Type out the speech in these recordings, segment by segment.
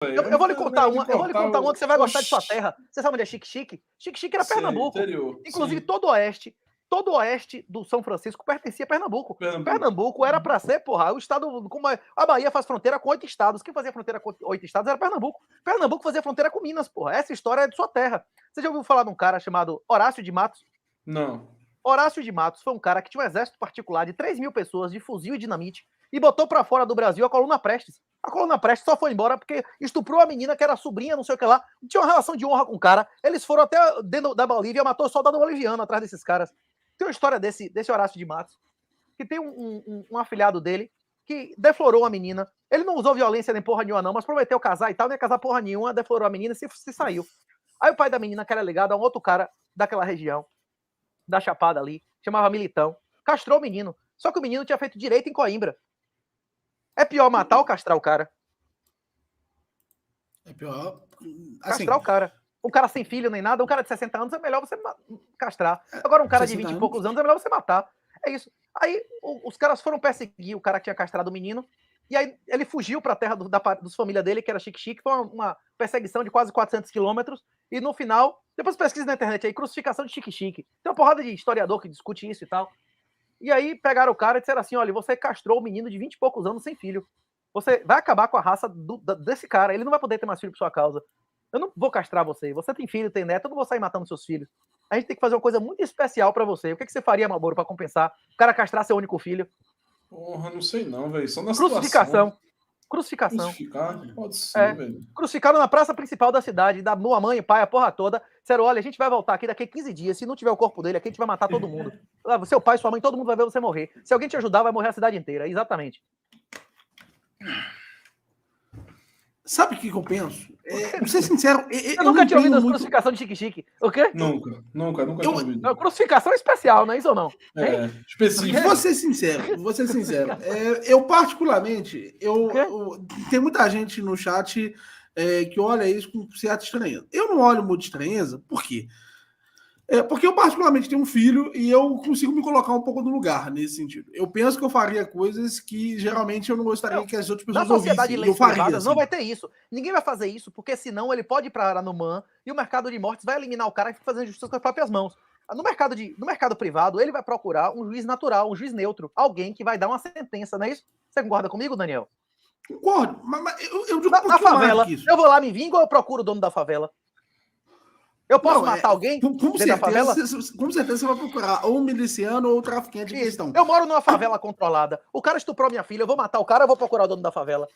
Eu vou lhe contar uma que você vai gostar de sua terra. Você sabe onde é Xique-Chique? Xique-Chique era Pernambuco. Interior, Inclusive, todo o oeste do São Francisco pertencia a Pernambuco. Pernambuco era pra ser, porra, o estado. Como a Bahia faz fronteira com 8 estados. Quem fazia fronteira com 8 estados era Pernambuco. Pernambuco fazia fronteira com Minas, porra. Essa história é de sua terra. Você já ouviu falar de um cara chamado Horácio de Matos? Não. Horácio de Matos foi um cara que tinha um exército particular de 3 mil pessoas de fuzil e dinamite e botou pra fora do Brasil a Coluna Prestes. A Coluna Prestes só foi embora porque estuprou a menina que era sobrinha, não sei o que lá. Tinha uma relação de honra com o cara. Eles foram até dentro da Bolívia, matou o soldado boliviano atrás desses caras. Tem uma história desse Horácio de Matos, que tem um afilhado dele que deflorou a menina. Ele não usou violência nem porra nenhuma, não, mas prometeu casar e tal, não ia casar porra nenhuma, deflorou a menina e se saiu. Aí o pai da menina, que era ligado a um outro cara daquela região, da Chapada ali, chamava Militão, castrou o menino. Só que o menino tinha feito direito em Coimbra. É pior matar ou castrar o cara? É pior. Assim, castrar o cara. Um cara sem filho nem nada, um cara de 60 anos é melhor você castrar. Agora, um cara de 20 e poucos anos é melhor você matar. É isso. Aí os caras foram perseguir o cara que tinha castrado o menino. E aí ele fugiu pra terra dos família dele, que era Xique-Chique. Foi uma perseguição de quase 400 quilômetros. E no final, depois pesquisa na internet aí, crucificação de Xique-Chique. Tem uma porrada de historiador que discute isso e tal. E aí pegaram o cara e disseram assim, olha, você castrou o menino de 20 e poucos anos sem filho. Você vai acabar com a raça desse cara. Ele não vai poder ter mais filho por sua causa. Eu não vou castrar você. Você tem filho, tem neto, eu não vou sair matando seus filhos. A gente tem que fazer uma coisa muito especial pra você. O que você faria, Malboro, pra compensar? O cara castrar seu único filho? Porra, não sei não, velho. Só na Crucificação. situação. Crucificação. Crucificar? Pode ser, velho. Crucificaram na praça principal da cidade, da mãe e pai, a porra toda. Disseram, olha, a gente vai voltar aqui daqui a 15 dias. Se não tiver o corpo dele aqui, a gente vai matar todo mundo. Seu pai, sua mãe, todo mundo vai ver você morrer. Se alguém te ajudar, vai morrer a cidade inteira. Exatamente. Sabe o que eu penso? Pra ser sincero, eu nunca tinha ouvido a crucificação de Xique-Chique. O quê? Nunca tinha ouvido. Não, crucificação especial, não é isso ou não? Específico. Vou ser sincero. Eu particularmente, tem muita gente no chat que olha isso com certa estranheza. Eu não olho muito estranheza, por quê? Porque eu particularmente tenho um filho e eu consigo me colocar um pouco no lugar nesse sentido. Eu penso que eu faria coisas que geralmente eu não gostaria que as outras pessoas ouvissem. Na sociedade eu faria, assim. Não vai ter isso. Ninguém vai fazer isso, porque senão ele pode ir para Aranuman e o mercado de mortes vai eliminar o cara e fazer justiça com as próprias mãos. No mercado privado, ele vai procurar um juiz natural, um juiz neutro, alguém que vai dar uma sentença, não é isso? Você concorda comigo, Daniel? Concordo, mas eu digo na favela, eu vou lá, me vingo ou eu procuro o dono da favela? Eu posso matar alguém com certeza, da favela? Com certeza você vai procurar ou um miliciano ou um traficante de questão. Eu moro numa favela controlada. O cara estuprou minha filha, eu vou matar o cara ou vou procurar o dono da favela?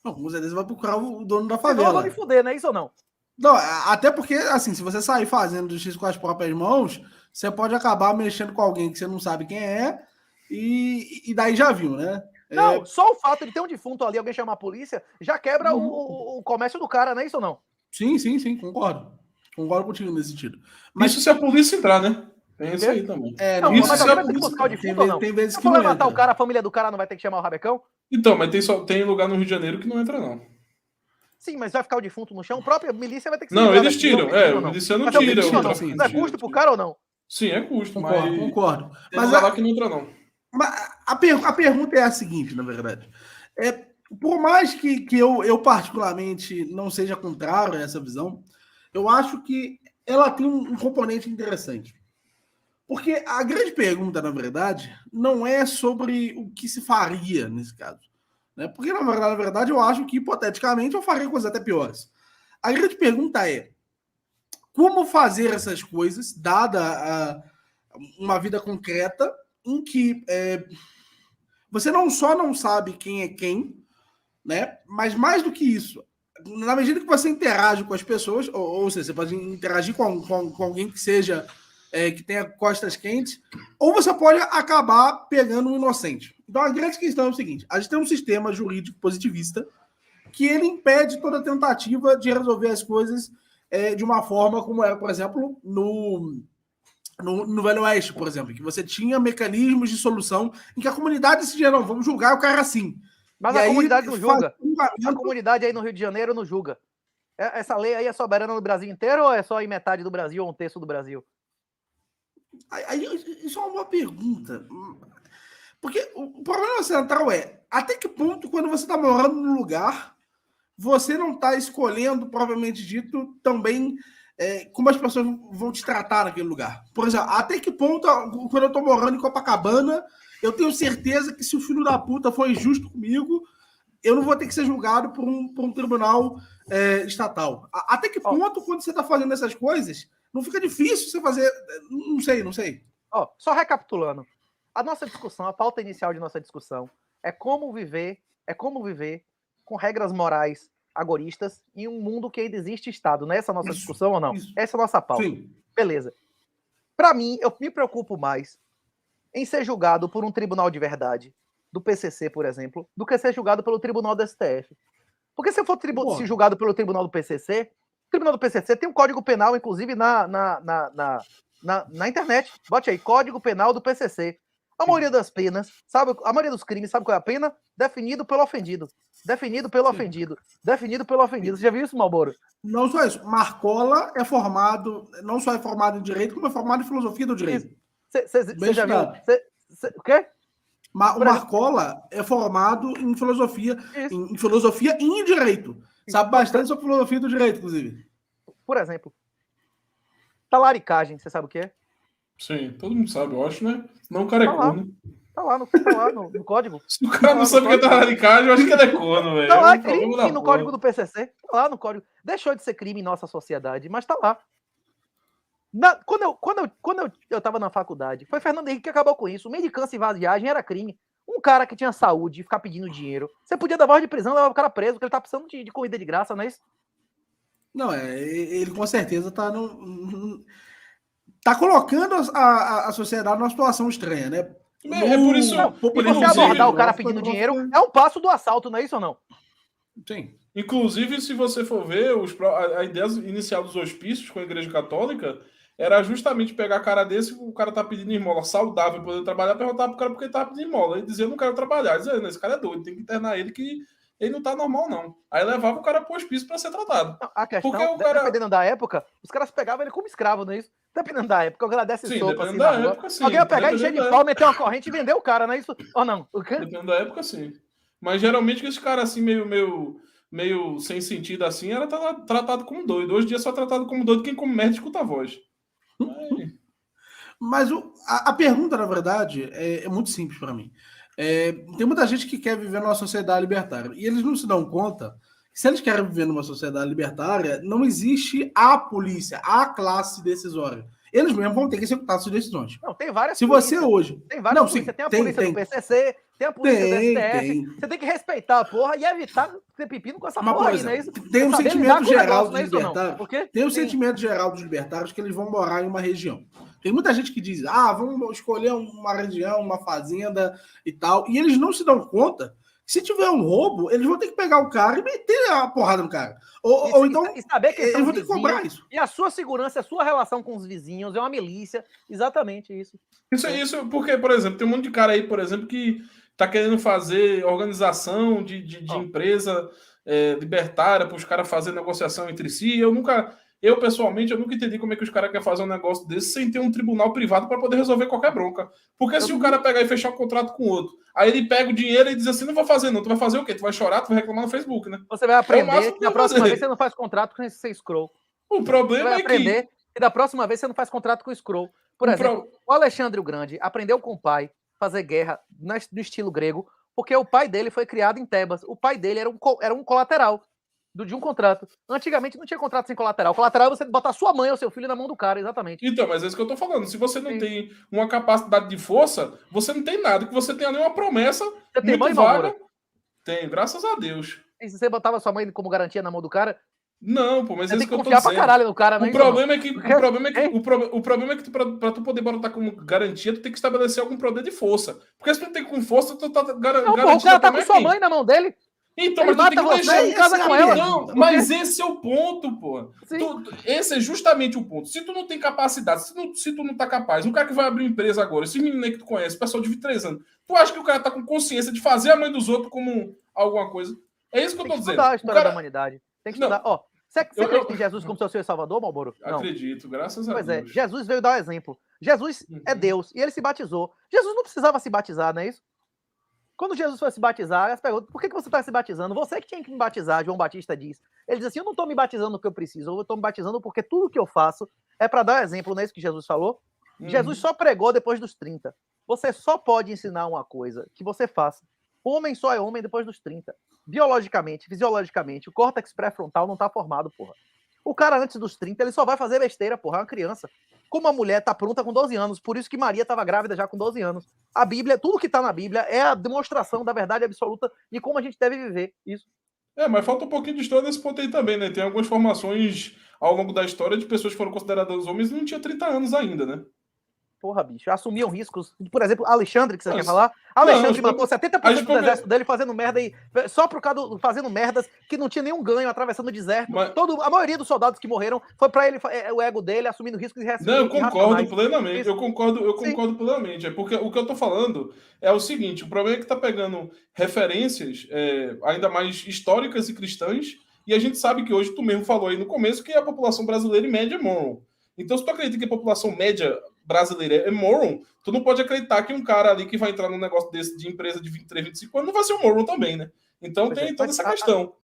Não, com certeza você vai procurar o dono da favela. Eu vou me fuder, não é isso ou não? Não, até porque, assim, se você sair fazendo justiça com as próprias mãos, você pode acabar mexendo com alguém que você não sabe quem é e daí já viu, né? Não, só o fato de ter um defunto ali, alguém chamar a polícia, já quebra o comércio do cara, não é isso ou não? Sim, concordo. Concordo contigo nesse sentido. Mas isso se a polícia entrar, né? Tem isso aí também. Não, isso mas alguém vai ter que buscar o defunto ou não? Tem vezes se que não matar o cara, a família do cara não vai ter que chamar o rabecão? Então, mas tem lugar no Rio de Janeiro que não entra, não. Sim, mas vai ficar o defunto no chão? A própria milícia vai ter que Não, eles tiram. O miliciano tira. Não é custo pro cara ou não? Sim, é custo, concordo. Mas lá que não entra, não. Mas a pergunta é a seguinte, na verdade. Por mais que eu particularmente não seja contrário a essa visão, eu acho que ela tem um componente interessante. Porque a grande pergunta, na verdade, não é sobre o que se faria nesse caso. Né? Porque, na verdade, eu acho que, hipoteticamente, eu faria coisas até piores. A grande pergunta é como fazer essas coisas, dada uma vida concreta, em que você não só não sabe quem é quem, né? Mas mais do que isso, na medida que você interage com as pessoas, ou seja, você pode interagir com alguém que seja que tenha costas quentes, ou você pode acabar pegando um inocente. Então a grande questão é o seguinte: a gente tem um sistema jurídico positivista que ele impede toda tentativa de resolver as coisas de uma forma como era, por exemplo, no Velho Oeste, por exemplo, que você tinha mecanismos de solução em que a comunidade decidia, não, vamos julgar o cara assim. Mas a comunidade não julga. A comunidade aí no Rio de Janeiro não julga. Essa lei aí é soberana no Brasil inteiro ou é só em metade do Brasil ou um terço do Brasil? Isso é uma boa pergunta. Porque o problema central é até que ponto, quando você está morando num lugar, você não está escolhendo, propriamente dito, também como as pessoas vão te tratar naquele lugar. Por exemplo, até que ponto, quando eu estou morando em Copacabana, eu tenho certeza que se o filho da puta for injusto comigo, eu não vou ter que ser julgado por um tribunal estatal. Até que ponto, quando você está fazendo essas coisas, não fica difícil você fazer... Não sei. Só recapitulando. A nossa discussão, a pauta inicial de nossa discussão é como viver com regras morais agoristas em um mundo que ainda existe Estado. Não é essa a nossa discussão ou não? Isso. Essa é a nossa pauta. Sim. Beleza. Para mim, eu me preocupo mais em ser julgado por um tribunal de verdade, do PCC, por exemplo, do que ser julgado pelo tribunal do STF. Porque se eu for ser julgado pelo tribunal do PCC, o tribunal do PCC tem um código penal, inclusive, na internet. Bote aí, Código Penal do PCC. A maioria das penas, sabe? A maioria dos crimes, sabe qual é a pena? Definido pelo ofendido. Definido pelo ofendido. Você já viu isso, Malboro? Não só isso. Marcola é formado, não só é formado em direito, como é formado em filosofia do direito. Você já viu? O quê? O Marcola é formado em filosofia e em direito. Sabe bastante sobre filosofia do direito, inclusive. Por exemplo, talaricagem, você sabe o que é? Sim, todo mundo sabe, eu acho, né? Não, o cara é corno. Tá lá no código. Se o cara não sabe o que é talaricagem, eu acho que ele é corno, velho. Tá lá, é crime no código do PCC. Tá lá no código. Deixou de ser crime em nossa sociedade, mas tá lá. Quando eu tava na faculdade, foi Fernando Henrique que acabou com isso. Mendicância e vadiagem era crime. Um cara que tinha saúde e ficar pedindo dinheiro, você podia dar voz de prisão e levar o cara preso, porque ele tá precisando de corrida de graça, não é isso? Não, ele com certeza tá tá colocando a sociedade numa situação estranha, né? É por isso. E você abordar o cara pedindo dinheiro é um passo do assalto, não é isso ou não? Sim. Inclusive, se você for ver, a ideia inicial dos hospícios com a Igreja Católica era justamente pegar a cara desse, o cara tá pedindo esmola saudável, poder trabalhar, perguntar pro cara por que ele tava pedindo esmola. Ele dizia, eu não quero trabalhar. Ele dizia, esse cara é doido, tem que internar ele que ele não tá normal, não. Aí levava o cara pro hospício pra ser tratado. A questão, dependendo da época, os caras pegavam ele como escravo, não é isso? Dependendo da época, o cara desse sopa assim na rua. Alguém ia pegar, encher de pau, meter uma corrente e vender o cara, não é isso? Ou não? Dependendo da época, sim. Mas geralmente esse cara assim, meio sem sentido assim, era tratado como doido. Hoje em dia é só tratado como doido quem come merda escuta a voz. Mas a pergunta, na verdade, é muito simples para mim. Tem muita gente que quer viver numa sociedade libertária. E eles não se dão conta que, se eles querem viver numa sociedade libertária, não existe a polícia, a classe decisória. Eles mesmos vão ter que executar suas decisões. Não, tem várias. Se você hoje. Tem várias polícias. Tem a polícia do PCC, tem a polícia do STF. Você tem que respeitar a porra e evitar ter pepino com essa porra aí, não é isso? Tem um sentimento geral dos libertários. Tem um sentimento geral dos libertários que eles vão morar em uma região. Tem muita gente que diz, vamos escolher uma região, uma fazenda e tal. E eles não se dão conta que, se tiver um roubo, eles vão ter que pegar o cara e meter a porrada no cara. Ou então, saber que eles vão ter que cobrar isso. E a sua segurança, a sua relação com os vizinhos, é uma milícia. Exatamente isso. Isso porque, por exemplo, tem um monte de cara aí, por exemplo, que tá querendo fazer organização de empresa libertária para os caras fazerem negociação entre si. Eu, pessoalmente, eu nunca entendi como é que os caras querem fazer um negócio desse sem ter um tribunal privado para poder resolver qualquer bronca. Porque se o cara pegar e fechar um contrato com outro, aí ele pega o dinheiro e diz assim, não vou fazer não. Tu vai fazer o quê? Tu vai chorar, tu vai reclamar no Facebook, né? Você vai aprender que da próxima vez você não faz contrato com esse scroll. O problema é que... E da próxima vez você não faz contrato com o scroll. Por exemplo, o Alexandre o Grande aprendeu com o pai fazer guerra no estilo grego, porque o pai dele foi criado em Tebas. O pai dele era um colateral de um contrato. Antigamente não tinha contrato sem colateral. Colateral é você botar sua mãe ou seu filho na mão do cara, exatamente. Então, mas é isso que eu tô falando. Se você não tem uma capacidade de força, você não tem nada. Que você tem ali uma promessa você tem mãe, vaga. Tenho, graças a Deus. E se você botava sua mãe como garantia na mão do cara? Não, pô, mas é isso que eu tô dizendo. Pra caralho no cara, o problema é que pra tu poder botar como garantia, tu tem que estabelecer algum poder de força. Porque se tu tem com força, tu tá garantindo. Não, pô, o cara tá com sua mãe na mão dele. Então, ele mas tu tem que deixar em casa com ela. Não, mas esse é o ponto, pô. Esse é justamente o ponto. Se tu não tem capacidade, se tu não tá capaz, um cara que vai abrir uma empresa agora, esse menino aí que tu conhece, pessoal de 23 anos, tu acha que o cara tá com consciência de fazer a mãe dos outros como alguma coisa? É isso que eu tô dizendo. Tem que estudar a história da humanidade. Tem que estudar. Ó, você acredita em Jesus como seu Senhor e Salvador, Malboro? Acredito, graças a Deus. Pois é, Jesus veio dar o exemplo. Jesus é Deus e ele se batizou. Jesus não precisava se batizar, não é isso? Quando Jesus foi se batizar, as perguntas, por que você está se batizando? Você que tinha que me batizar, João Batista diz. Ele diz assim, eu não estou me batizando porque eu preciso, eu estou me batizando porque tudo que eu faço é para dar exemplo, não é isso que Jesus falou? Jesus só pregou depois dos 30. Você só pode ensinar uma coisa que você faça. O homem só é homem depois dos 30. Biologicamente, fisiologicamente, o córtex pré-frontal não está formado, porra. O cara antes dos 30, ele só vai fazer besteira, porra, é uma criança. Como a mulher tá pronta com 12 anos, por isso que Maria estava grávida já com 12 anos. A Bíblia, tudo que está na Bíblia é a demonstração da verdade absoluta de como a gente deve viver isso. Mas falta um pouquinho de história nesse ponto aí também, né? Tem algumas formações ao longo da história de pessoas que foram consideradas homens e não tinham 30 anos ainda, né? Porra, bicho, assumiam riscos. Por exemplo, Alexandre, que você quer falar? Alexandre matou 70% do exército dele fazendo merda aí, só por causa fazendo merdas que não tinha nenhum ganho, atravessando o deserto. A maioria dos soldados que morreram foi pra ele, o ego dele, assumindo riscos e Não, eu concordo plenamente. Eu concordo plenamente. É porque o que eu tô falando é o seguinte: o problema é que tá pegando referências ainda mais históricas e cristãs, e a gente sabe que hoje, tu mesmo falou aí no começo, que a população brasileira em média é moron. Então, se tu acredita que a população média brasileira é moron, tu não pode acreditar que um cara ali que vai entrar num negócio desse de empresa de 23, 25 anos não vai ser um moron também, né? Então tem toda essa questão.